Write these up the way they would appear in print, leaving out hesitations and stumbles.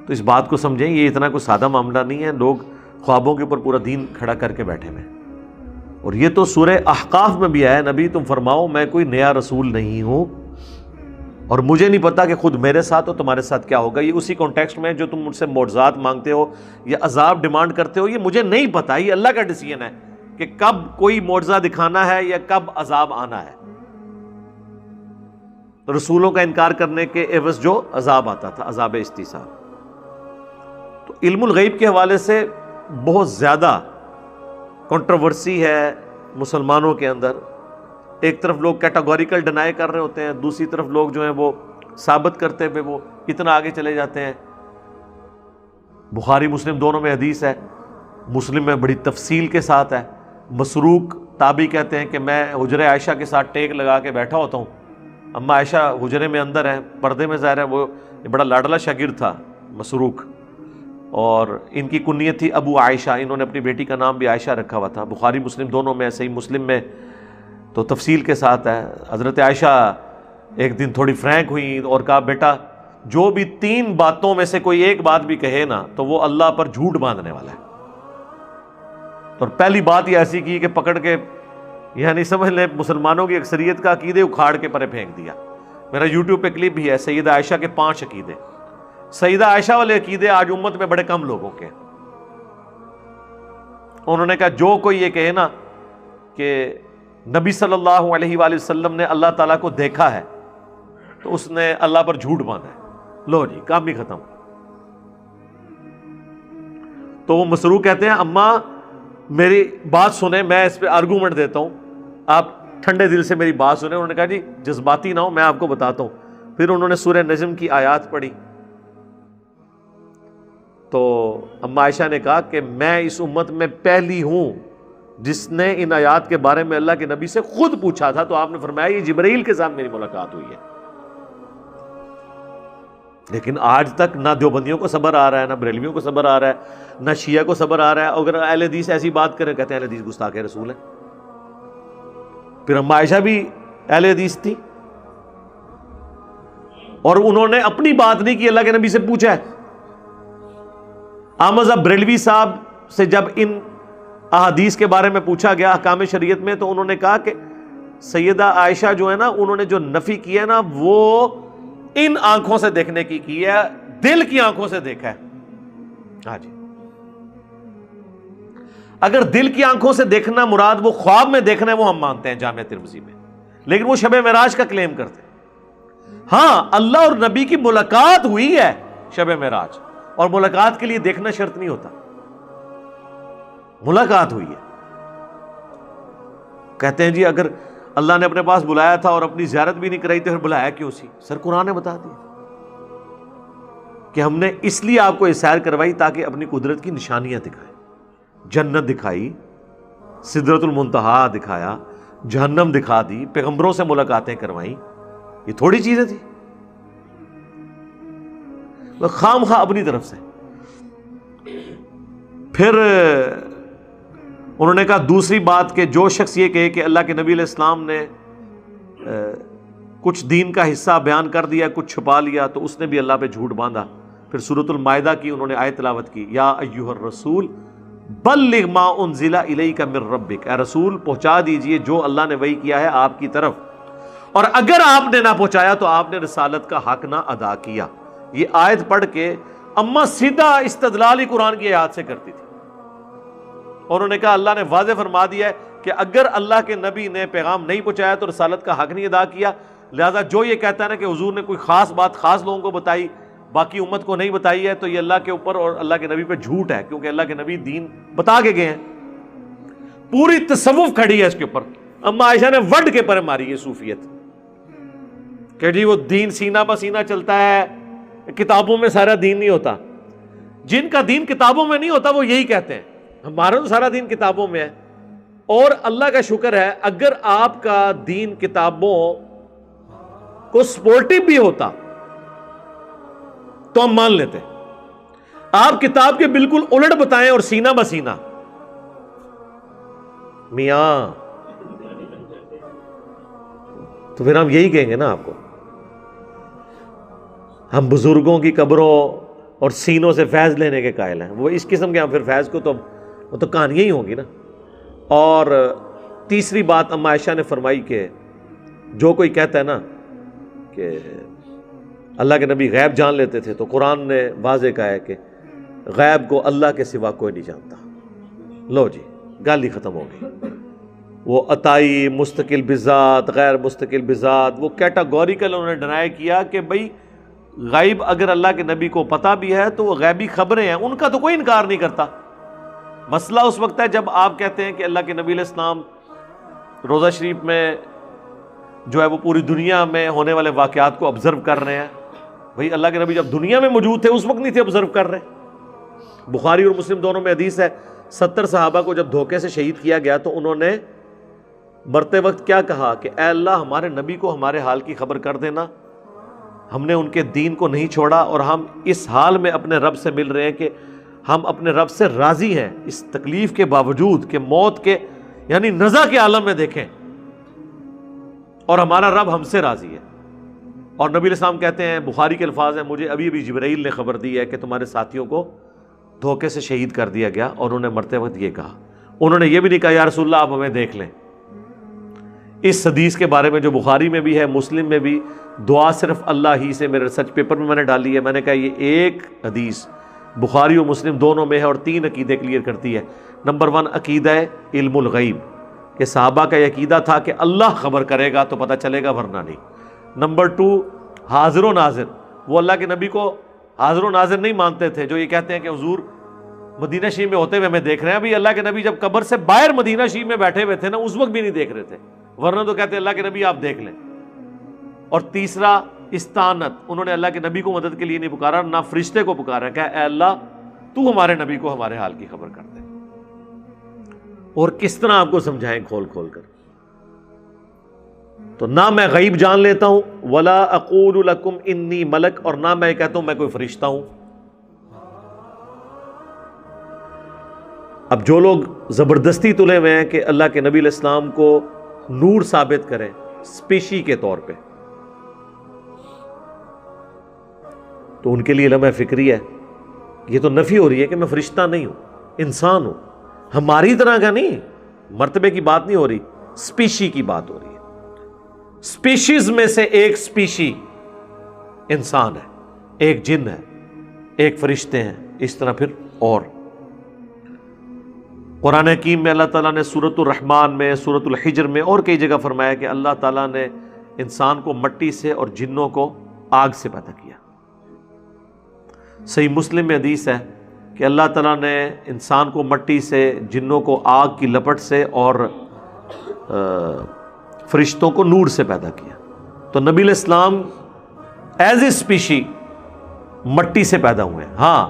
تو اس بات کو سمجھیں، یہ اتنا کوئی سادہ معاملہ نہیں ہے، لوگ خوابوں کے اوپر پورا دین کھڑا کر کے بیٹھے ہوئے ہیں۔ اور یہ تو سورہ احقاف میں بھی آیا، نبی تم فرماؤ میں کوئی نیا رسول نہیں ہوں اور مجھے نہیں پتا کہ خود میرے ساتھ ہو تمہارے ساتھ کیا ہوگا۔ یہ اسی کانٹیکسٹ میں جو تم مجھ سے معجزات مانگتے ہو یا عذاب ڈیمانڈ کرتے ہو، یہ مجھے نہیں پتا، یہ اللہ کا ڈیسیژن ہے کہ کب کوئی معجزہ دکھانا ہے یا کب عذاب آنا ہے۔ رسولوں کا انکار کرنے کے عوض جو عذاب آتا تھا، عذاب استیصال۔ تو علم الغیب کے حوالے سے بہت زیادہ کنٹروورسی ہے مسلمانوں کے اندر۔ ایک طرف لوگ کیٹاگوریکل ڈینائی کر رہے ہوتے ہیں، دوسری طرف لوگ جو ہیں وہ ثابت کرتے ہوئے وہ اتنا آگے چلے جاتے ہیں۔ بخاری مسلم دونوں میں حدیث ہے، مسلم میں بڑی تفصیل کے ساتھ ہے۔ مسروق تابعی کہتے ہیں کہ میں حجرہ عائشہ کے ساتھ ٹیک لگا کے بیٹھا ہوتا ہوں، اما عائشہ حجرے میں اندر ہیں، پردے میں ظاہر ہے، وہ بڑا لاڈلا شاگرد تھا مسروق، اور ان کی کنیت تھی ابو عائشہ، انہوں نے اپنی بیٹی کا نام بھی عائشہ رکھا ہوا تھا۔ بخاری مسلم دونوں میں، صحیح مسلم میں تو تفصیل کے ساتھ ہے۔ حضرت عائشہ ایک دن تھوڑی فرینک ہوئی اور کہا بیٹا جو بھی 3 باتوں میں سے کوئی ایک بات بھی کہے نا تو وہ اللہ پر جھوٹ باندھنے والا ہے۔ اور پہلی بات یہ ایسی کی کہ پکڑ کے یعنی سمجھ لیں مسلمانوں کی اکثریت کا عقیدے اکھاڑ کے پرے پھینک دیا۔ میرا یوٹیوب پہ کلپ بھی ہے، سیدہ عائشہ کے 5 عقیدے۔ سیدہ عائشہ والے عقیدے آج امت میں بڑے کم لوگوں کے۔ انہوں نے کہا جو کوئی یہ کہے نا کہ نبی صلی اللہ علیہ وآلہ وسلم نے اللہ تعالیٰ کو دیکھا ہے تو اس نے اللہ پر جھوٹ باندھا ہے، لو جی کام بھی ختم۔ تو وہ مسروق کہتے ہیں اماں میری بات سنیں، میں اس پہ آرگومنٹ دیتا ہوں، آپ ٹھنڈے دل سے میری بات سنیں۔ انہوں نے کہا جی جذباتی نہ ہو، میں آپ کو بتاتا ہوں۔ پھر انہوں نے سورہ نجم کی آیات پڑھی تو اما عائشہ نے کہا کہ میں اس امت میں پہلی ہوں جس نے ان آیات کے بارے میں اللہ کے نبی سے خود پوچھا تھا، تو آپ نے فرمایا یہ جبرائیل کے ساتھ میری ملاقات ہوئی ہے۔ لیکن آج تک نہ دیوبندیوں کو صبر آ رہا ہے، نہ بریلویوں کو صبر آ رہا ہے، نہ شیعہ کو صبر آ رہا ہے۔ اگر اہل حدیث ایسی بات کریں کہتے ہیں اہل حدیث گستاخ رسول ہے۔ پھر اما عائشہ بھی اہل حدیث تھی اور انہوں نے اپنی بات نہیں کی، اللہ کے نبی سے پوچھا ہے۔ احمد بریلوی صاحب سے جب ان احادیث کے بارے میں پوچھا گیا احکام شریعت میں تو انہوں نے کہا کہ سیدہ عائشہ جو ہے نا انہوں نے جو نفی کی ہے نا وہ ان آنکھوں سے دیکھنے کی ہے، دل کی آنکھوں سے دیکھا ہے۔ ہاں جی، اگر دل کی آنکھوں سے دیکھنا مراد وہ خواب میں دیکھنا ہے وہ ہم مانتے ہیں جامعہ ترمذی میں، لیکن وہ شب معراج کا کلیم کرتے ہیں۔ ہاں اللہ اور نبی کی ملاقات ہوئی ہے شب معراج، اور ملاقات کے لیے دیکھنا شرط نہیں ہوتا، ملاقات ہوئی ہے۔ کہتے ہیں جی اگر اللہ نے اپنے پاس بلایا تھا اور اپنی زیارت بھی نہیں کرائی تو پھر بلایا کیوں سی؟ سر قرآن نے بتا دیا کہ ہم نے اس لیے آپ کو سیر کروائی تاکہ اپنی قدرت کی نشانیاں دکھائیں۔ جنت دکھائی، سدرۃ المنتہا دکھایا، جہنم دکھا دی، پیغمبروں سے ملاقاتیں کروائیں، یہ تھوڑی چیزیں تھی؟ خام خواہ اپنی طرف سے۔ پھر انہوں نے کہا دوسری بات کہ جو شخص یہ کہے کہ اللہ کے نبی علیہ السلام نے کچھ دین کا حصہ بیان کر دیا کچھ چھپا لیا تو اس نے بھی اللہ پہ جھوٹ باندھا۔ پھر سورۃ المائدہ کی انہوں نے آیت تلاوت کی، یا ایھا الرسول بلغ ما انزل الیک من ربک، اے رسول پہنچا دیجئے جو اللہ نے وحی کیا ہے آپ کی طرف، اور اگر آپ نے نہ پہنچایا تو آپ نے رسالت کا حق نہ ادا کیا۔ یہ آیت پڑھ کے اما سیدھا استدلال ہی قرآن کی آیات سے کرتی تھی۔ انہوں نے کہا اللہ نے واضح فرما دیا ہے کہ اگر اللہ کے نبی نے پیغام نہیں پہنچایا تو رسالت کا حق نہیں ادا کیا، لہذا جو یہ کہتا ہے نا کہ حضور نے کوئی خاص بات خاص لوگوں کو بتائی باقی امت کو نہیں بتائی ہے تو یہ اللہ کے اوپر اور اللہ کے نبی پہ جھوٹ ہے، کیونکہ اللہ کے نبی دین بتا کے گئے ہیں۔ پوری تصوف کھڑی ہے اس کے اوپر۔ اما عائشہ نے وڈ کے پر ماری ہے صوفیت کہ جی وہ دین سینہ بہ سینہ چلتا ہے، کتابوں میں سارا دین نہیں ہوتا۔ جن کا دین کتابوں میں نہیں ہوتا وہ یہی کہتے ہیں، ہمارا تو سارا دین کتابوں میں ہے۔ اور اللہ کا شکر ہے اگر آپ کا دین کتابوں کو سپورٹیو بھی ہوتا تو ہم مان لیتے۔ آپ کتاب کے بالکل الٹ بتائیں اور سینہ بہ سینہ، میاں تو پھر ہم یہی کہیں گے نا آپ کو۔ ہم بزرگوں کی قبروں اور سینوں سے فیض لینے کے قائل ہیں. وہ اس قسم کے پھر فیض کو وہ تو کہانیاں ہی ہوں گی نا. اور تیسری بات اما عائشہ نے فرمائی کہ جو کوئی کہتا ہے نا کہ اللہ کے نبی غیب جان لیتے تھے، تو قرآن نے واضح کہا ہے کہ غیب کو اللہ کے سوا کوئی نہیں جانتا. لو جی، گل ہی ختم ہو گئی. وہ عطائی، مستقل بذات، غیر مستقل بذات، وہ کیٹاگوریکل انہوں نے ڈینائی کیا کہ بھئی غیب اگر اللہ کے نبی کو پتہ بھی ہے تو وہ غیبی خبریں ہیں، ان کا تو کوئی انکار نہیں کرتا. مسئلہ اس وقت ہے جب آپ کہتے ہیں کہ اللہ کے نبی علیہ السلام روزہ شریف میں جو ہے وہ پوری دنیا میں ہونے والے واقعات کو آبزرو کر رہے ہیں. بھئی اللہ کے نبی جب دنیا میں موجود تھے اس وقت نہیں تھے آبزرو کر رہے. بخاری اور مسلم دونوں میں حدیث ہے 70 صحابہ کو جب دھوکے سے شہید کیا گیا تو انہوں نے مرتے وقت کیا کہا کہ اے اللہ ہمارے نبی کو ہمارے حال کی خبر کر دینا. ہم نے ان کے دین کو نہیں چھوڑا اور ہم اس حال میں اپنے رب سے مل رہے ہیں کہ ہم اپنے رب سے راضی ہیں اس تکلیف کے باوجود کہ موت کے یعنی نزا کے عالم میں دیکھیں، اور ہمارا رب ہم سے راضی ہے. اور نبی علیہ السلام کہتے ہیں، بخاری کے الفاظ ہیں، مجھے ابھی ابھی جبرائیل نے خبر دی ہے کہ تمہارے ساتھیوں کو دھوکے سے شہید کر دیا گیا. اور انہوں نے مرتے وقت یہ کہا، انہوں نے یہ بھی نہیں کہا یا رسول اللہ آپ ہمیں دیکھ لیں. اس حدیث کے بارے میں جو بخاری میں بھی ہے مسلم میں بھی، دعا صرف اللہ ہی سے، میرے ریسرچ پیپر میں نے ڈالی ہے. میں نے کہا یہ ایک حدیث بخاری و مسلم دونوں میں ہے اور 3 عقیدے کلیئر کرتی ہے. نمبر 1 عقیدہ ہے علم الغیب، کہ صحابہ کا یہ عقیدہ تھا کہ اللہ خبر کرے گا تو پتہ چلے گا ورنہ نہیں. نمبر 2 حاضر و ناظر، وہ اللہ کے نبی کو حاضر و ناظر نہیں مانتے تھے جو یہ کہتے ہیں کہ حضور مدینہ شریف میں ہوتے ہوئے ہمیں دیکھ رہے ہیں. ابھی اللہ کے نبی جب قبر سے باہر مدینہ شریف میں بیٹھے ہوئے تھے نا اس وقت بھی نہیں دیکھ رہے تھے، ورنہ تو کہتے ہیں اللہ کے نبی آپ دیکھ لیں. اور تیسرا استعانت، انہوں نے اللہ کے نبی کو مدد کے لیے نہیں پکارا، نہ فرشتے کو پکارا کہ اے اللہ تو ہمارے نبی کو ہمارے حال کی خبر کر دے. اور کس طرح آپ کو سمجھائیں کھول کھول کر. تو نہ میں غیب جان لیتا ہوں، ولا اقول لکم انی ملک، اور نہ میں کہتا ہوں میں کوئی فرشتہ ہوں. اب جو لوگ زبردستی تلے ہوئے ہیں کہ اللہ کے نبی علیہ السلام کو نور ثابت کریں اسپیشی کے طور پہ، تو ان کے لیے لمحہ فکری ہے. یہ تو نفی ہو رہی ہے کہ میں فرشتہ نہیں ہوں، انسان ہوں. ہماری طرح کا نہیں، مرتبے کی بات نہیں ہو رہی، اسپیشی کی بات ہو رہی ہے. اسپیشیز میں سے ایک اسپیشی انسان ہے، ایک جن ہے، ایک فرشتے ہیں، اس طرح پھر اور. قرآن حکیم میں اللہ تعالیٰ نے سورۃ الرحمن میں، سورۃ الحجر میں اور کئی جگہ فرمایا کہ اللہ تعالیٰ نے انسان کو مٹی سے اور جنوں کو آگ سے پیدا کیا. صحیح مسلم میں حدیث ہے کہ اللہ تعالیٰ نے انسان کو مٹی سے، جنوں کو آگ کی لپٹ سے اور فرشتوں کو نور سے پیدا کیا. تو نبی علیہ السلام ایز اے اسپیشی مٹی سے پیدا ہوئے ہیں. ہاں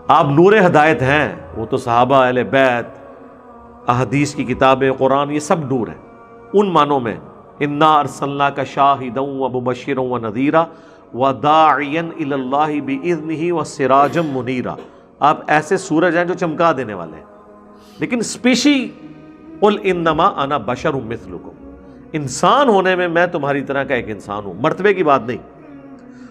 آپ نور ہدایت ہیں، وہ تو صحابہ، اہل بیت، احادیث کی کتابیں، قرآن، یہ سب نور ہیں ان معنوں میں. انا ارسلناک شاہدا ومبشرا ونذیرا وداعیا الی اللہ باذنہ وسراجا منیرا. آپ ایسے سورج ہیں جو چمکا دینے والے ہیں. لیکن اسپیشی قل انما انا بشر مثلکم، انسان ہونے میں تمہاری طرح کا ایک انسان ہوں، مرتبے کی بات نہیں.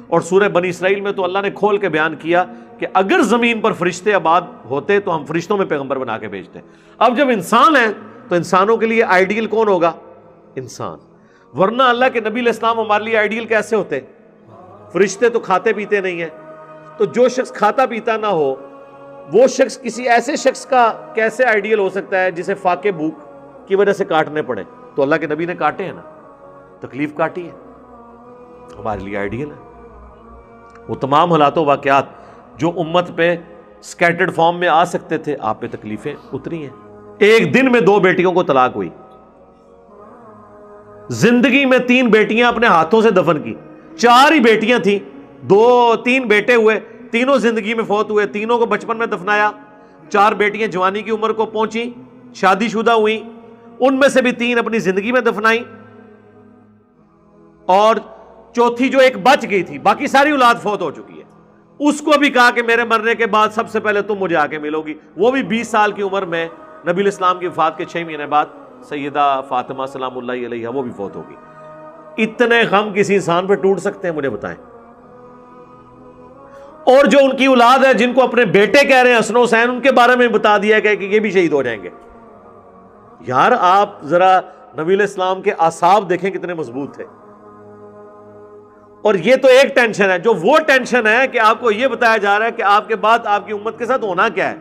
اور سورہ بنی اسرائیل میں تو اللہ نے کھول کے بیان کیا کہ اگر زمین پر فرشتے آباد ہوتے تو ہم فرشتوں میں پیغمبر بنا کے بھیجتے. اب جب انسان ہیں تو انسانوں کے لیے آئیڈیل کون ہوگا؟ انسان. ورنہ اللہ کے نبی علیہ السلام ہمارے لیے آئیڈیل کیسے ہوتے؟ فرشتے تو کھاتے پیتے نہیں ہیں، تو جو شخص کھاتا پیتا نہ ہو وہ شخص کسی ایسے شخص کا کیسے آئیڈیل ہو سکتا ہے جسے فاقے بھوک کی وجہ سے کاٹنے پڑے؟ تو اللہ کے نبی نے کاٹے ہیں نا، تکلیف کاٹی ہے، ہمارے لیے آئیڈیل ہے. وہ تمام حالات و واقعات جو امت پہ سکیٹرڈ فارم میں آ سکتے تھے، آپ پہ تکلیفیں اتری ہیں. ایک دن میں 2 بیٹیوں کو طلاق ہوئی، زندگی میں 3 بیٹیاں اپنے ہاتھوں سے دفن کی. 4 ہی بیٹیاں تھیں، 3 بیٹے ہوئے، تینوں زندگی میں فوت ہوئے، تینوں کو بچپن میں دفنایا. 4 بیٹیاں جوانی کی عمر کو پہنچی، شادی شدہ ہوئی، ان میں سے بھی 3 اپنی زندگی میں دفنائی، اور چوتھی جو ایک بچ گئی تھی، باقی ساری اولاد فوت ہو چکی ہے، اس کو بھی کہا کہ میرے مرنے کے بعد سب سے پہلے تم مجھے آ کے ملو گی. وہ بھی 20 سال کی عمر میں، نبی علیہ السلام کی وفات کے 6 مہینے بعد سیدہ فاطمہ سلام اللہ علیہا وہ بھی فوت ہوگی. اتنے غم کسی انسان پہ ٹوٹ سکتے ہیں؟ مجھے بتائیں. اور جو ان کی اولاد ہے جن کو اپنے بیٹے کہہ رہے ہیں حسن و حسین، ان کے بارے میں بتا دیا گیا کہ یہ بھی شہید ہو جائیں گے. یار آپ ذرا نبی علیہ السلام کے اعصاب دیکھیں کتنے مضبوط تھے. اور یہ تو ایک ٹینشن ہے، جو وہ ٹینشن ہے کہ آپ کو یہ بتایا جا رہا ہے کہ آپ کے بعد آپ کی امت کے ساتھ ہونا کیا ہے.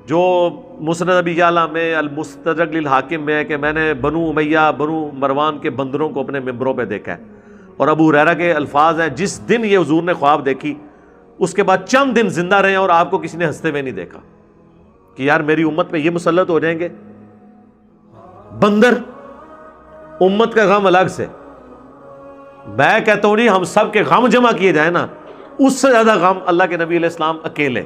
جو مسند ابی یعلا میں المستدرک للحاکم میں ہے کہ میں نے بنو امیہ بنو مروان کے بندروں کو اپنے ممبروں پہ دیکھا ہے. اور ابو ہریرہ کے الفاظ ہیں جس دن یہ حضور نے خواب دیکھی اس کے بعد چند دن زندہ رہے اور آپ کو کسی نے ہنستے ہوئے نہیں دیکھا کہ یار میری امت پہ یہ مسلط ہو جائیں گے. بندر امت کا غم الگ سے. میں کہتا ہوں نہیں، ہم سب کے غم جمع کیے جائیں نا، اس سے زیادہ غم اللہ کے نبی علیہ السلام اکیلے.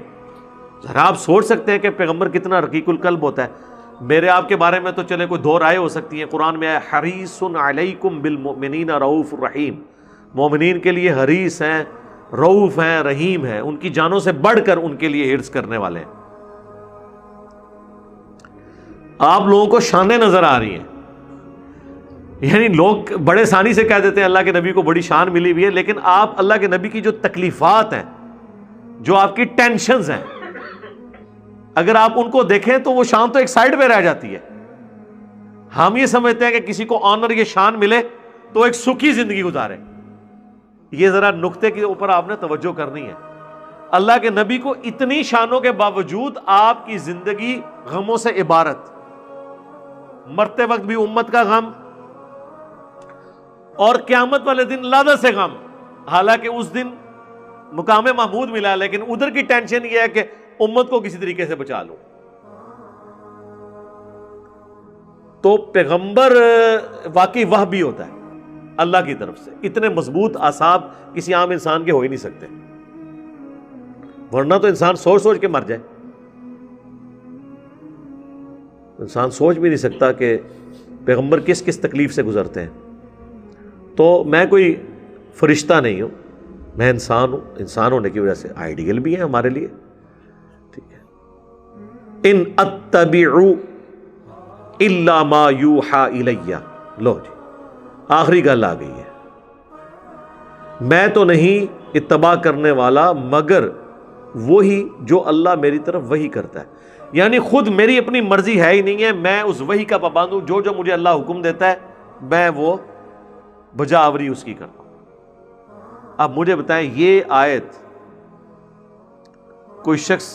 ذرا آپ سوچ سکتے ہیں کہ پیغمبر کتنا رقیق القلب ہوتا ہے. میرے آپ کے بارے میں تو چلے کوئی دو رائے ہو سکتی ہیں. قرآن میں ہے حریص علیکم بالمؤمنین رؤوف الرحیم، مومنین کے لیے حریص ہیں، رؤوف ہیں، رحیم ہیں، ان کی جانوں سے بڑھ کر ان کے لیے حرص کرنے والے ہیں. آپ لوگوں کو شانیں نظر آ رہی ہیں، یعنی لوگ بڑے آسانی سے کہہ دیتے ہیں اللہ کے نبی کو بڑی شان ملی ہوئی ہے، لیکن آپ اللہ کے نبی کی جو تکلیفات ہیں، جو آپ کی ٹینشنز ہیں، اگر آپ ان کو دیکھیں تو وہ شان تو ایک سائیڈ پہ رہ جاتی ہے. ہم یہ سمجھتے ہیں کہ کسی کو آنر یہ شان ملے تو ایک سکھی زندگی گزارے. یہ ذرا نقطے کے اوپر آپ نے توجہ کرنی ہے. اللہ کے نبی کو اتنی شانوں کے باوجود آپ کی زندگی غموں سے عبارت، مرتے وقت بھی امت کا غم اور قیامت والے دن لعنت سے غم. حالانکہ اس دن مقام محمود ملا، لیکن ادھر کی ٹینشن یہ ہے کہ امت کو کسی طریقے سے بچا لوں. تو پیغمبر واقعی وہ بھی ہوتا ہے اللہ کی طرف سے. اتنے مضبوط اعصاب کسی عام انسان کے ہو ہی نہیں سکتے، ورنہ تو انسان سوچ سوچ کے مر جائے. انسان سوچ بھی نہیں سکتا کہ پیغمبر کس کس تکلیف سے گزرتے ہیں. تو میں کوئی فرشتہ نہیں ہوں، میں انسان ہوں. انسان ہونے کی وجہ سے آئیڈیل بھی ہے ہمارے لیے. ٹھیک ہے. ان اتبع الا ما یوحى الی. لو جی آخری گل آ گئی ہے. میں تو نہیں اتباع کرنے والا مگر وہی جو اللہ میری طرف وحی کرتا ہے. یعنی خود میری اپنی مرضی ہے ہی نہیں ہے، میں اس وحی کا پابند ہوں. جو جو مجھے اللہ حکم دیتا ہے میں وہ بجاوری اس کی کرتا ہوں. اب مجھے بتائیں یہ آیت کوئی شخص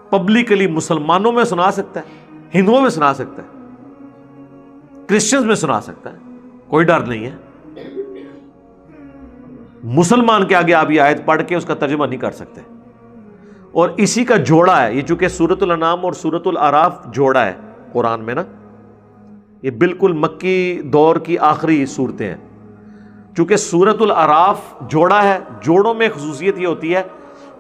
پبلکلی مسلمانوں میں سنا سکتا ہے، ہندوؤں میں سنا سکتا ہے، کرسچنز میں سنا سکتا ہے، کوئی ڈر نہیں ہے. مسلمان کے آگے آپ یہ آیت پڑھ کے اس کا ترجمہ نہیں کر سکتے. اور اسی کا جوڑا ہے یہ، چونکہ سورۃ الانعام اور سورۃ الاعراف جوڑا ہے قرآن میں نا، یہ بالکل مکی دور کی آخری صورتیں ہیں. چونکہ سورۃ الاعراف جوڑا ہے، جوڑوں میں خصوصیت یہ ہوتی ہے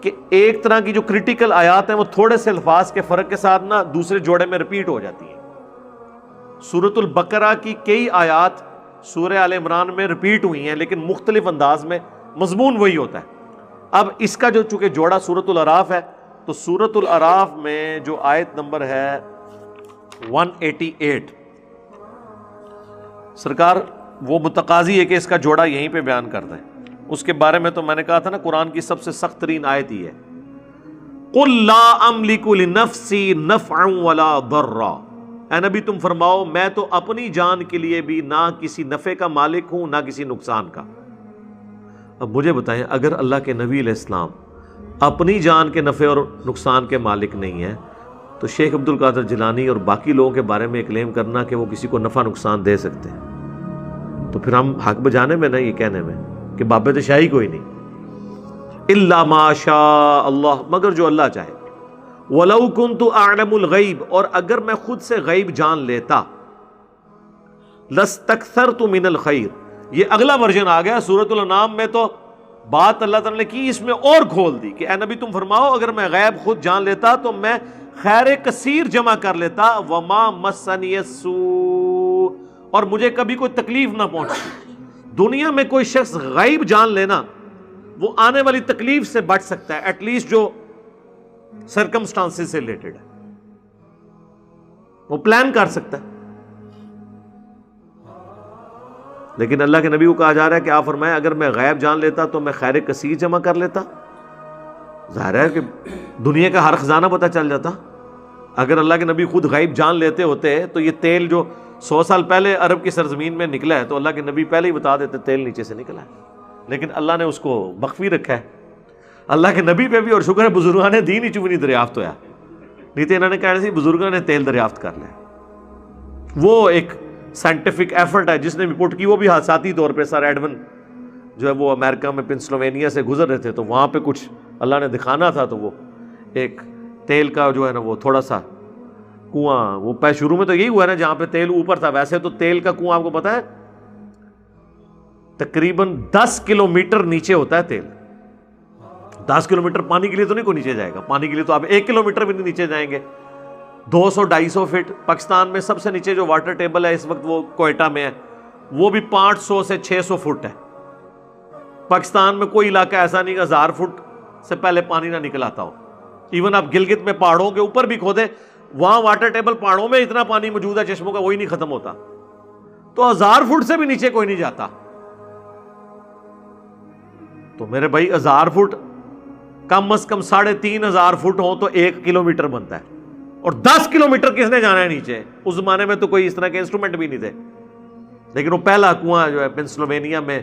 کہ ایک طرح کی جو کریٹیکل آیات ہیں وہ تھوڑے سے الفاظ کے فرق کے ساتھ نا دوسرے جوڑے میں ریپیٹ ہو جاتی ہیں. سورۃ البقرہ کی کئی آیات سورہ آل عمران میں ریپیٹ ہوئی ہیں لیکن مختلف انداز میں، مضمون وہی ہوتا ہے. اب اس کا جو چونکہ جوڑا سورۃ الاعراف ہے تو سورۃ الاعراف میں جو آیت نمبر ہے 188، سرکار وہ متقاضی ہے کہ اس کا جوڑا یہیں پہ بیان کر دیں. اس کے بارے میں تو میں نے کہا تھا نا قرآن کی سب سے سخت ترین آیت ہی ہے، قُل لَا أَمْلِكُ لِنَفْسِي نَفْعًا وَلَا ضَرًّا. اے نبی تم فرماؤ میں تو اپنی جان کے لیے بھی نہ کسی نفع کا مالک ہوں نہ کسی نقصان کا. اب مجھے بتائیں اگر اللہ کے نبی علیہ السلام اپنی جان کے نفع اور نقصان کے مالک نہیں ہیں تو شیخ عبد القادر جیلانی اور باقی لوگوں کے بارے میں کلیم کرنا کہ وہ کسی کو نفع نقصان دے سکتے ہیں، تو پھر ہم حق بجانے میں نا یہ کہنے میں کہ باب شاہی کوئی نہیں. الا ما شاء اللہ، مگر جو اللہ چاہے. وَلَوْ كُنْتُ أَعْلَمُ الْغَيْبِ، اور اگر میں خود سے غیب جان لیتا. لَاسْتَكْثَرْتُ مِنَ الْخَيْرِ، یہ اگلا ورژن آ گیا. سورۃ الانعام میں تو بات اللہ تعالیٰ نے کی، اس میں اور کھول دی کہ اے نبی تم فرماؤ اگر میں غیب خود جان لیتا تو میں خیر کثیر جمع کر لیتا. وَمَا مَسَّنِيَ السُّوءُ، اور مجھے کبھی کوئی تکلیف نہ پہنچتی. دنیا میں کوئی شخص غیب جان لینا وہ آنے والی تکلیف سے بچ سکتا ہے، ایٹ لیسٹ جو سرکمسٹانسز سے ریلیٹڈ ہے وہ پلان کر سکتا ہے. لیکن اللہ کے نبی کو کہا جا رہا ہے کہ آپ فرمائیں اگر میں غیب جان لیتا تو میں خیر کثیر جمع کر لیتا. ظاہر ہے کہ دنیا کا ہر خزانہ پتہ چل جاتا. اگر اللہ کے نبی خود غیب جان لیتے ہوتے تو یہ تیل جو 100 سال پہلے عرب کی سرزمین میں نکلا ہے تو اللہ کے نبی پہلے ہی بتا دیتے تیل نیچے سے نکلا ہے. لیکن اللہ نے اس کو مخفی رکھا ہے. اللہ کے نبی پہ بھی اور شکر ہے بزرگان دین ہی چونی دریافت ہوا. نہیں تو انہوں نے کہنا سی بزرگوں نے تیل دریافت کر لیا. وہ ایک سائنٹیفک ایفرٹ ہے جس نے رپورٹ کی, وہ بھی حادثاتی طور پہ. سر ایڈون جو ہے وہ امریکہ میں پنسلوینیا سے گزر رہے تھے تو وہاں پہ کچھ اللہ نے دکھانا تھا تو وہ ایک تیل کا جو ہے نا وہ تھوڑا سا کنواں, وہ پہ شروع میں تو یہی ہوا نا جہاں پہ تیل اوپر تھا. ویسے تو تیل کا کنواں آپ کو پتا ہے تقریباً 10 کلومیٹر نیچے ہوتا ہے تیل. 10 کلومیٹر پانی کے لیے تو نہیں کوئی نیچے جائے گا. پانی کے لیے تو آپ 1 کلومیٹر بھی نہیں نیچے جائیں گے. 200-250 فٹ. پاکستان میں سب سے نیچے جو واٹر ٹیبل ہے اس وقت وہ کوئٹہ میں ہے, وہ بھی 500 سے 600 فٹ ہے. پاکستان میں کوئی علاقہ ایسا نہیں کہ 1000 فٹ سے پہلے پانی نہ نکل آتا ہو. ایون آپ گلگت میں پہاڑوں کے اوپر بھی کھودے, وہاں واٹر ٹیبل پہاڑوں میں اتنا پانی موجود ہے چشموں کا, وہی نہیں ختم ہوتا. تو 1000 فٹ سے بھی نیچے کوئی نہیں جاتا. تو میرے بھائی 1000 فٹ کم از کم 3500 فٹ ہو تو 1 کلومیٹر بنتا ہے. اور 10 کلومیٹر کس نے جانا ہے نیچے؟ اس زمانے میں تو کوئی اس طرح کے انسٹرومنٹ بھی نہیں تھے. لیکن وہ پہلا کنواں جو ہے پنسلوینیا میں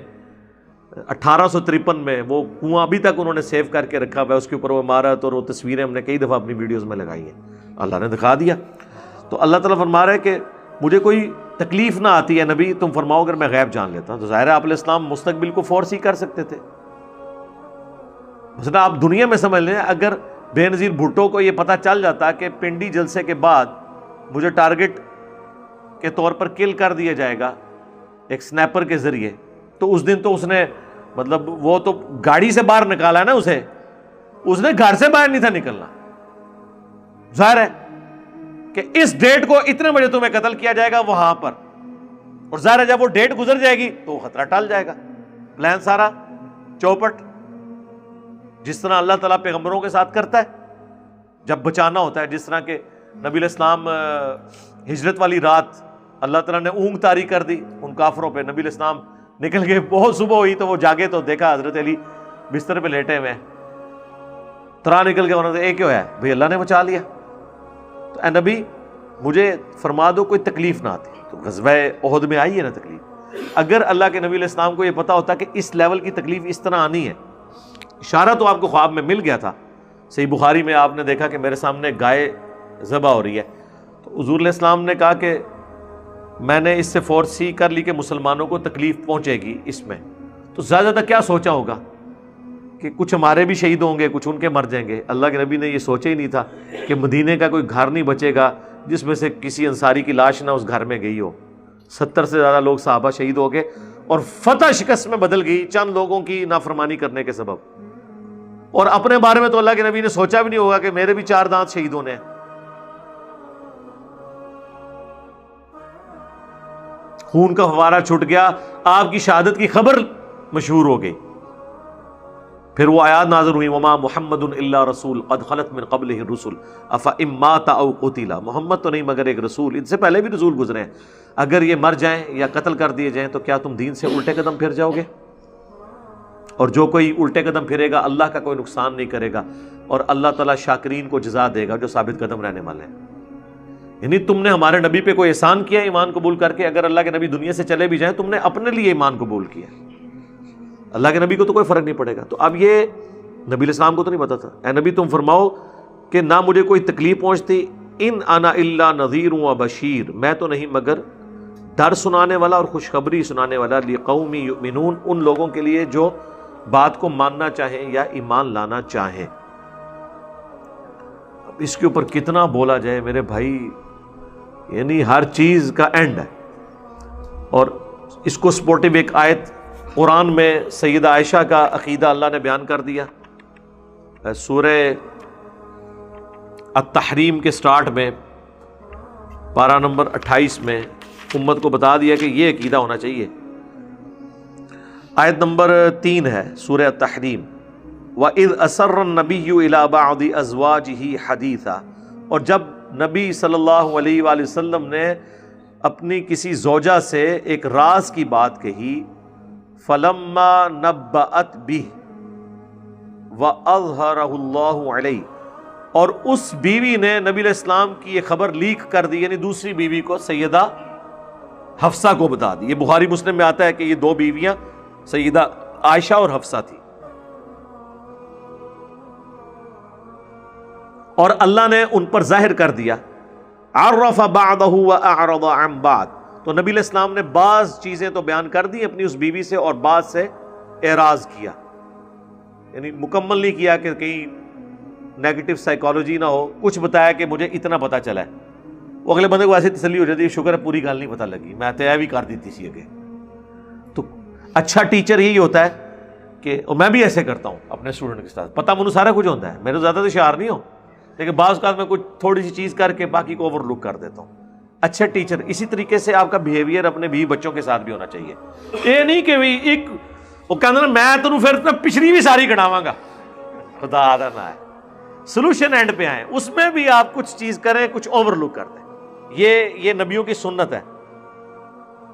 1853 میں, وہ کنواں ابھی تک انہوں نے سیو کر کے رکھا ہوا ہے. اس کے اوپر وہ عمارت اور وہ تصویریں ہم نے کئی دفعہ اپنی ویڈیوز میں لگائی ہیں. اللہ نے دکھا دیا. تو اللہ تعالیٰ فرما رہا ہے کہ مجھے کوئی تکلیف نہ آتی ہے نبی تم فرماؤ اگر میں غیب جان لیتا. تو ظاہر ہے آپ علیہ السلام مستقبل کو فورسی کر سکتے تھے. مثلا آپ دنیا میں سمجھ لیں اگر بے نظیر بھٹو کو یہ پتہ چل جاتا کہ پنڈی جلسے کے بعد مجھے ٹارگٹ کے طور پر کل کر دیا جائے گا ایک سنیپر کے ذریعے, تو اس دن تو اس نے مطلب وہ تو گاڑی سے باہر نکالا ہے نا اسے, اس نے گھر سے باہر نہیں تھا نکلنا. ظاہر ہے کہ اس ڈیٹ کو اتنے بجے تمہیں قتل کیا جائے گا وہاں پر, اور ظاہر ہے جب وہ ڈیٹ گزر جائے گی تو خطرہ ٹل جائے گا. پلان سارا چوپٹ, جس طرح اللہ تعالیٰ پیغمبروں کے ساتھ کرتا ہے جب بچانا ہوتا ہے. جس طرح کہ نبی علیہ السلام ہجرت والی رات اللہ تعالیٰ نے اونگ طاری کر دی ان کافروں پہ. نبی علیہ السلام نکل گئے, بہت صبح ہوئی تو وہ جاگے تو دیکھا حضرت علی بستر پہ لیٹے ہوئے, ترا نکل گیا. انہوں نے ایک کیا ہے بھئی اللہ نے بچا لیا. تو اے نبی مجھے فرما دو کوئی تکلیف نہ آتی. تو غزوہ احد میں آئی ہے نا تکلیف. اگر اللہ کے نبی علیہ السلام کو یہ پتا ہوتا کہ اس لیول کی تکلیف اس طرح آنی ہے, اشارہ تو آپ کو خواب میں مل گیا تھا. صحیح بخاری میں آپ نے دیکھا کہ میرے سامنے گائے ذبح ہو رہی ہے, تو حضور علیہ السلام نے کہا کہ میں نے اس سے فورسی کر لی کہ مسلمانوں کو تکلیف پہنچے گی اس میں. تو زیادہ کیا سوچا ہوگا کہ کچھ ہمارے بھی شہید ہوں گے, کچھ ان کے مر جائیں گے. اللہ کے نبی نے یہ سوچا ہی نہیں تھا کہ مدینے کا کوئی گھر نہیں بچے گا جس میں سے کسی انصاری کی لاش نہ اس گھر میں گئی ہو. 70 سے زیادہ لوگ صحابہ شہید ہو گئے اور فتح شکست میں بدل گئی چند لوگوں کی نافرمانی کرنے کے سبب. اور اپنے بارے میں تو اللہ کے نبی نے سوچا بھی نہیں ہوگا کہ میرے بھی 4 دانت شہید ہونے ہیں. خون کا فوارہ چھٹ گیا, آپ کی شہادت کی خبر مشہور ہو گئی. پھر وہ آیات نازل ہوئی وما محمد الا رسول قد خلت من قبلہ الرسل افئن مات او قتل. محمد تو نہیں مگر ایک رسول, ان سے پہلے بھی رسول گزرے ہیں, اگر یہ مر جائیں یا قتل کر دیے جائیں تو کیا تم دین سے الٹے قدم پھر جاؤ گے؟ اور جو کوئی الٹے قدم پھرے گا اللہ کا کوئی نقصان نہیں کرے گا, اور اللہ تعالیٰ شاکرین کو جزا دے گا جو ثابت قدم رہنے والے ہیں. یعنی تم نے ہمارے نبی پہ کوئی احسان کیا ایمان قبول کر کے, اگر اللہ کے نبی دنیا سے چلے بھی جائیں تم نے اپنے لیے ایمان قبول کیا, اللہ کے نبی کو تو کوئی فرق نہیں پڑے گا. تو اب یہ نبی علیہ السلام کو تو نہیں پتا تھا. اے نبی تم فرماؤ کہ نہ مجھے کوئی تکلیف پہنچتی, ان انا الا نذیر و بشیر, میں تو نہیں مگر ڈر سنانے والا اور خوشخبری سنانے والا, لقوم یؤمنون, ان لوگوں کے لیے جو بات کو ماننا چاہیں یا ایمان لانا چاہیں. اب اس کے اوپر کتنا بولا جائے میرے بھائی, یعنی ہر چیز کا اینڈ ہے. اور اس کو سپورٹیو ایک آیت قرآن میں سیدہ عائشہ کا عقیدہ اللہ نے بیان کر دیا. سورہ التحریم کے سٹارٹ میں پارہ نمبر 28 میں امت کو بتا دیا کہ یہ عقیدہ ہونا چاہیے. آیت نمبر 3 ہے سورہ التحریم, وَإِذْ أَسَرَّ النَّبِيُّ إِلَىٰ بَعْضِ أَزْوَاجِهِ حَدِيثًا, اور جب نبی صلی اللہ علیہ وآلہ وسلم نے اپنی کسی زوجہ سے ایک راز کی بات کہی، فلما نبأت به وأظهره اللہ علیہ، اور اس بیوی نے نبی علیہ السلام کی یہ خبر لیک کر دی، یعنی دوسری بیوی کو سیدہ حفصہ کو بتا دی۔ یہ بخاری مسلم میں آتا ہے کہ یہ دو بیویاں سیدہ عائشہ اور حفصہ تھی، اور اللہ نے ان پر ظاہر کر دیا، عرف بعضہ واعرض عن بعض، تو نبی علیہ السلام نے بعض چیزیں تو بیان کر دی اپنی اس بیوی سے اور بعض سے اعراض کیا، یعنی مکمل نہیں کیا کہ کہیں نیگیٹو سائیکالوجی نہ ہو، کچھ بتایا کہ مجھے اتنا پتا چلا ہے، وہ اگلے بندے کو ایسی تسلی ہو جاتی ہے، شکر ہے پوری گل نہیں پتہ لگی، میں طے بھی کر دیتی سی اگے۔ تو اچھا ٹیچر یہی ہوتا ہے کہ، اور میں بھی ایسے کرتا ہوں اپنے اسٹوڈنٹ کے ساتھ، پتہ مجھے سارا کچھ ہوتا ہے، میرے زیادہ تو شعار نہیں ہوں، لیکن بعض اوقات میں کچھ تھوڑی سی چیز کر کے باقی کو اوور لک کر دیتا ہوں۔ اچھا ٹیچر اسی طریقے سے آپ کا بیہیویئر اپنے بیوی بچوں کے ساتھ بھی ہونا چاہیے، یہ نہیں کہ ایک وہ کہنا میں تینوں پھر پچھلی بھی ساری گناواں گا، خدا آدھا نہ ہے، سلوشن اینڈ پہ آئیں، اس میں بھی آپ کچھ چیز کریں، کچھ اوور لک کر دیں، یہ نبیوں کی سنت ہے۔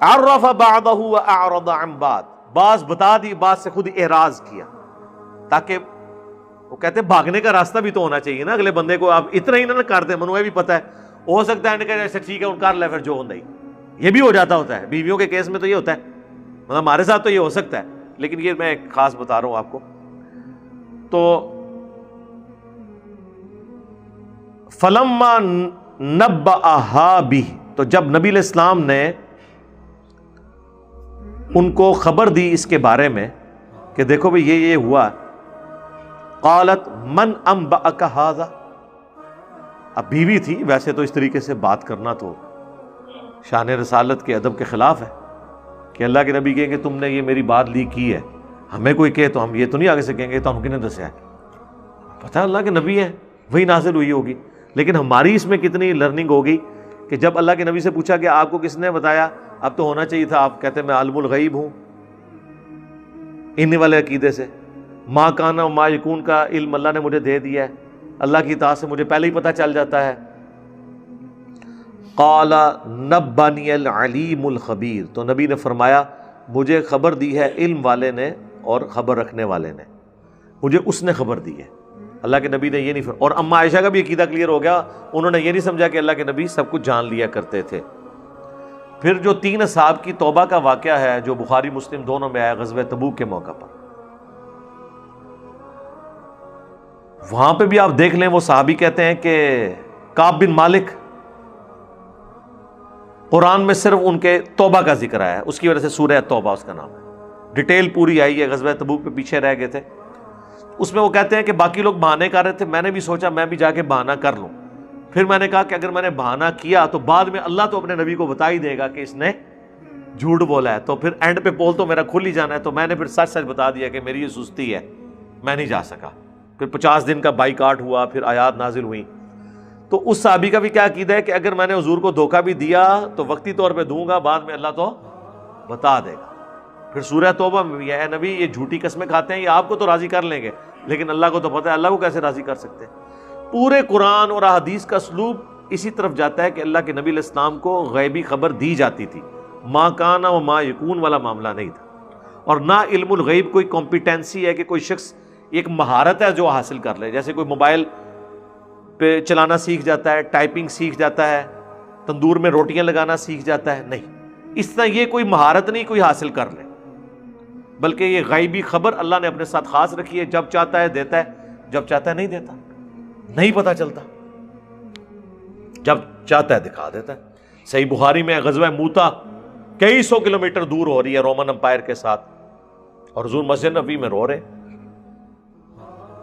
عرف بعضہ واعرض عن بعض، بعض بتا دی، بعض سے خود اعراض کیا، تاکہ وہ کہتے ہیں بھاگنے کا راستہ بھی تو ہونا چاہیے نا، اگلے بندے کو آپ اتنا ہی نہ کر دیں، منوے بھی پتہ ہے، ہو سکتا ہے کہ ٹھیک ہے ان کر لے پھر جو ہوتا ہی، یہ بھی ہو جاتا ہوتا ہے، بیویوں کے کیس میں تو یہ ہوتا ہے، مطلب ہمارے ساتھ تو یہ ہو سکتا ہے، لیکن یہ میں ایک خاص بتا رہا ہوں آپ کو۔ تو فلما نبأہا بہ، تو جب نبی علیہ السلام نے ان کو خبر دی اس کے بارے میں کہ دیکھو بھئی یہ ہوا، قالت من انبأک ھذا، اب بیوی تھی، ویسے تو اس طریقے سے بات کرنا تو شان رسالت کے ادب کے خلاف ہے کہ اللہ کے نبی کہیں کہ تم نے یہ میری بات لیک کی ہے، ہمیں کوئی کہے تو ہم یہ تو نہیں آگے سے کہیں گے تو ہم کنے دسیا ہے، پتہ اللہ کے نبی ہے، وہی نازل ہوئی ہوگی، لیکن ہماری اس میں کتنی لرننگ ہوگی کہ جب اللہ کے نبی سے پوچھا کہ آپ کو کس نے بتایا، اب تو ہونا چاہیے تھا آپ کہتے میں عالم الغیب ہوں، ان والے عقیدے سے ما کان و ما یکون کا علم اللہ نے مجھے دے دیا ہے، اللہ کی اطاعت سے مجھے پہلے ہی پتہ چل جاتا ہے۔ قال نبانی العلیم الخبیر، تو نبی نے فرمایا مجھے خبر دی ہے علم والے نے اور خبر رکھنے والے نے، مجھے اس نے خبر دی ہے، اللہ کے نبی نے یہ نہیں اور اما عائشہ کا بھی عقیدہ کلیئر ہو گیا، انہوں نے یہ نہیں سمجھا کہ اللہ کے نبی سب کچھ جان لیا کرتے تھے۔ پھر جو 3 اصحاب کی توبہ کا واقعہ ہے جو بخاری مسلم دونوں میں آیا غزوہ تبوک کے موقع پر، وہاں پہ بھی آپ دیکھ لیں وہ صحابی کہتے ہیں کہ کعب بن مالک، قرآن میں صرف ان کے توبہ کا ذکر آیا ہے، اس کی وجہ سے سورہ توبہ اس کا نام ہے، ڈیٹیل پوری آئی ہے، غزوہ تبوک پہ پیچھے رہ گئے تھے، اس میں وہ کہتے ہیں کہ باقی لوگ بہانے کر رہے تھے، میں نے بھی سوچا میں بھی جا کے بہانہ کر لوں، پھر میں نے کہا کہ اگر میں نے بہانہ کیا تو بعد میں اللہ تو اپنے نبی کو بتا ہی دے گا کہ اس نے جھوٹ بولا ہے، تو پھر اینڈ پہ پول تو میرا کھل ہی جانا ہے، تو میں نے پھر سچ سچ بتا دیا کہ میری یہ سستی ہے، میں نہیں جا سکا۔ پھر 50 دن کا بائیکاٹ ہوا، پھر آیات نازل ہوئیں۔ تو اس صحابی کا بھی کیا عقیدہ ہے کہ اگر میں نے حضور کو دھوکہ بھی دیا تو وقتی طور پہ دوں گا، بعد میں اللہ تو بتا دے گا۔ پھر سورہ توبہ میں بھی ہے نبی یہ جھوٹی قسمیں کھاتے ہیں، یہ آپ کو تو راضی کر لیں گے لیکن اللہ کو تو پتہ ہے، اللہ کو کیسے راضی کر سکتے ہیں۔ پورے قرآن اور احادیث کا اسلوب اسی طرف جاتا ہے کہ اللہ کے نبی علیہ السلام کو غیبی خبر دی جاتی تھی، ما کانا و ما یکون والا معاملہ نہیں تھا، اور نہ علم الغیب کوئی کمپیٹنسی ہے کہ کوئی شخص ایک مہارت ہے جو حاصل کر لے، جیسے کوئی موبائل پہ چلانا سیکھ جاتا ہے، ٹائپنگ سیکھ جاتا ہے، تندور میں روٹیاں لگانا سیکھ جاتا ہے، نہیں، اس طرح یہ کوئی مہارت نہیں کوئی حاصل کر لے، بلکہ یہ غیبی خبر اللہ نے اپنے ساتھ خاص رکھی ہے، جب چاہتا ہے دیتا ہے، جب چاہتا ہے نہیں دیتا، نہیں پتہ چلتا، جب چاہتا ہے دکھا دیتا ہے۔ صحیح بخاری میں غزوہ موتا کئی 100 کلومیٹر دور ہو رہی ہے رومن امپائر کے ساتھ، اور حضور مسجد نبوی میں رو رہے،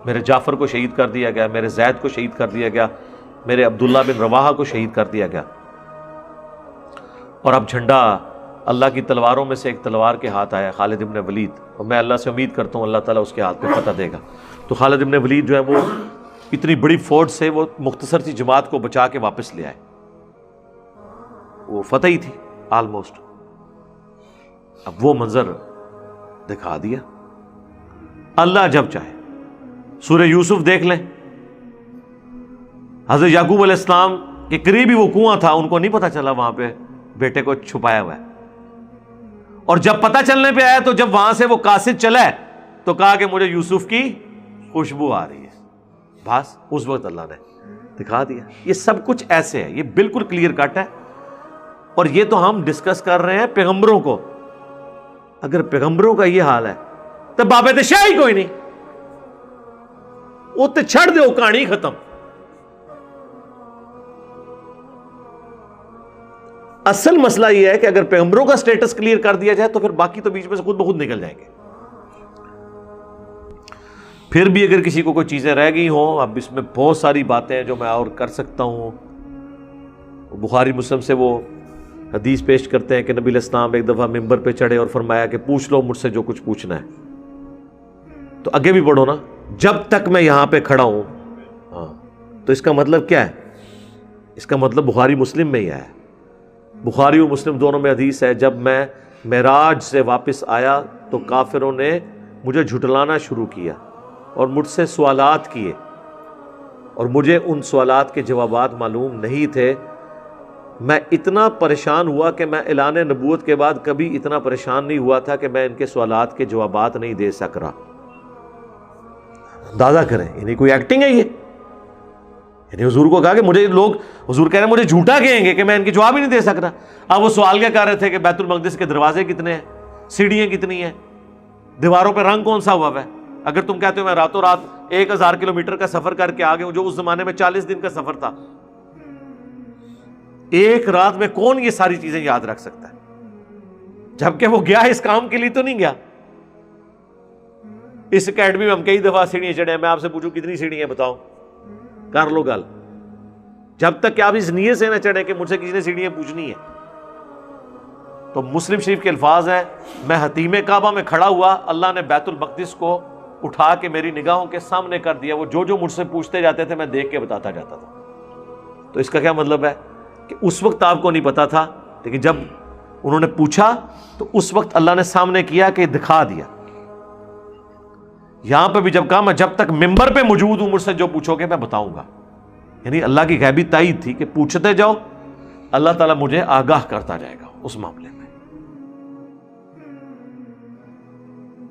میرے جعفر کو شہید کر دیا گیا، میرے زید کو شہید کر دیا گیا، میرے عبداللہ بن رواحہ کو شہید کر دیا گیا، اور اب جھنڈا اللہ کی تلواروں میں سے ایک تلوار کے ہاتھ آیا، خالد ابن ولید، اور میں اللہ سے امید کرتا ہوں اللہ تعالیٰ اس کے ہاتھ پہ فتح دے گا۔ تو خالد ابن ولید جو ہے وہ اتنی بڑی فوج سے وہ مختصر سی جماعت کو بچا کے واپس لے آئے، وہ فتح ہی تھی آلموسٹ۔ اب وہ منظر دکھا دیا، اللہ جب چاہے۔ سورہ یوسف دیکھ لیں، حضرت یعقوب علیہ السلام کے قریب ہی وہ کنواں تھا، ان کو نہیں پتا چلا وہاں پہ بیٹے کو چھپایا ہوا ہے. اور جب پتہ چلنے پہ آیا تو جب وہاں سے وہ قاصد چلا ہے تو کہا کہ مجھے یوسف کی خوشبو آ رہی ہے. بس اس وقت اللہ نے دکھا دیا. یہ سب کچھ ایسے ہے, یہ بالکل کلیئر کٹ ہے. اور یہ تو ہم ڈسکس کر رہے ہیں پیغمبروں کو. اگر پیغمبروں کا یہ حال ہے تو بابے تے شاہی کوئی نہیں, وہ تے چھڑ دے, کہانی ختم. اصل مسئلہ یہ ہے کہ اگر پیغمبروں کا سٹیٹس کلیئر کر دیا جائے تو پھر باقی تو بیچ میں سے خود بخود نکل جائیں گے. پھر بھی اگر کسی کو کوئی چیزیں رہ گئی ہوں, اب اس میں بہت ساری باتیں ہیں جو میں اور کر سکتا ہوں. بخاری مسلم سے وہ حدیث پیش کرتے ہیں کہ نبی علیہ السلام ایک دفعہ ممبر پہ چڑھے اور فرمایا کہ پوچھ لو مجھ سے جو کچھ پوچھنا ہے. تو آگے بھی پڑھو نا, جب تک میں یہاں پہ کھڑا ہوں. ہاں, تو اس کا مطلب کیا ہے؟ اس کا مطلب بخاری مسلم میں ہی ہے. بخاری اور مسلم دونوں میں حدیث ہے, جب میں معراج سے واپس آیا تو کافروں نے مجھے جھٹلانا شروع کیا اور مجھ سے سوالات کیے, اور مجھے ان سوالات کے جوابات معلوم نہیں تھے. میں اتنا پریشان ہوا کہ میں اعلان نبوت کے بعد کبھی اتنا پریشان نہیں ہوا تھا کہ میں ان کے سوالات کے جوابات نہیں دے سک رہا. اندازہ کریں, یعنی کوئی ایکٹنگ ہے یہ؟ یعنی حضور کو کہا کہ مجھے لوگ, حضور کہہ رہے ہیں مجھے جھوٹا کہیں گے کہ میں ان کے جواب ہی نہیں دے سک رہا. اب وہ سوال کیا کر رہے تھے کہ بیت المقدس کے دروازے کتنے ہیں, سیڑھیاں کتنی ہیں, دیواروں پہ رنگ کون سا ہوا ہے. اگر تم کہتے ہو میں راتوں رات 1000 کلومیٹر کا سفر کر کے آ گیا ہوں, جو اس زمانے میں 40 دن کا سفر تھا, ایک رات میں کون یہ ساری چیزیں یاد رکھ سکتا ہے؟ جبکہ وہ گیا اس کام کے لیے تو نہیں گیا. اس اکیڈمی میں ہم کئی دفعہ سیڑھیاں چڑھے ہیں, میں آپ سے پوچھوں کتنی سیڑھیاں بتاؤ, کر لو گل. جب تک کہ آپ اس نیت سے نہ چڑھیں کہ مجھ سے کسی نے سیڑھیاں پوچھنی ہے. تو مسلم شریف کے الفاظ ہیں, میں حتیم کعبہ میں کھڑا ہوا, اللہ نے بیت المقدس کو اٹھا کے میری نگاہوں کے سامنے کر دیا. وہ جو مجھ سے پوچھتے جاتے تھے میں دیکھ کے بتاتا جاتا تھا. تو اس کا کیا مطلب ہے کہ اس وقت آپ کو نہیں پتا تھا, لیکن جب انہوں نے پوچھا تو اس وقت اللہ نے سامنے کیا کہ دکھا دیا. یہاں پہ بھی جب کہا میں جب تک ممبر پہ موجود ہوں مجھ سے جو پوچھو گے میں بتاؤں گا, یعنی اللہ کی غیبی تائید تھی کہ پوچھتے جاؤ, اللہ تعالیٰ مجھے آگاہ کرتا جائے گا اس معاملے میں.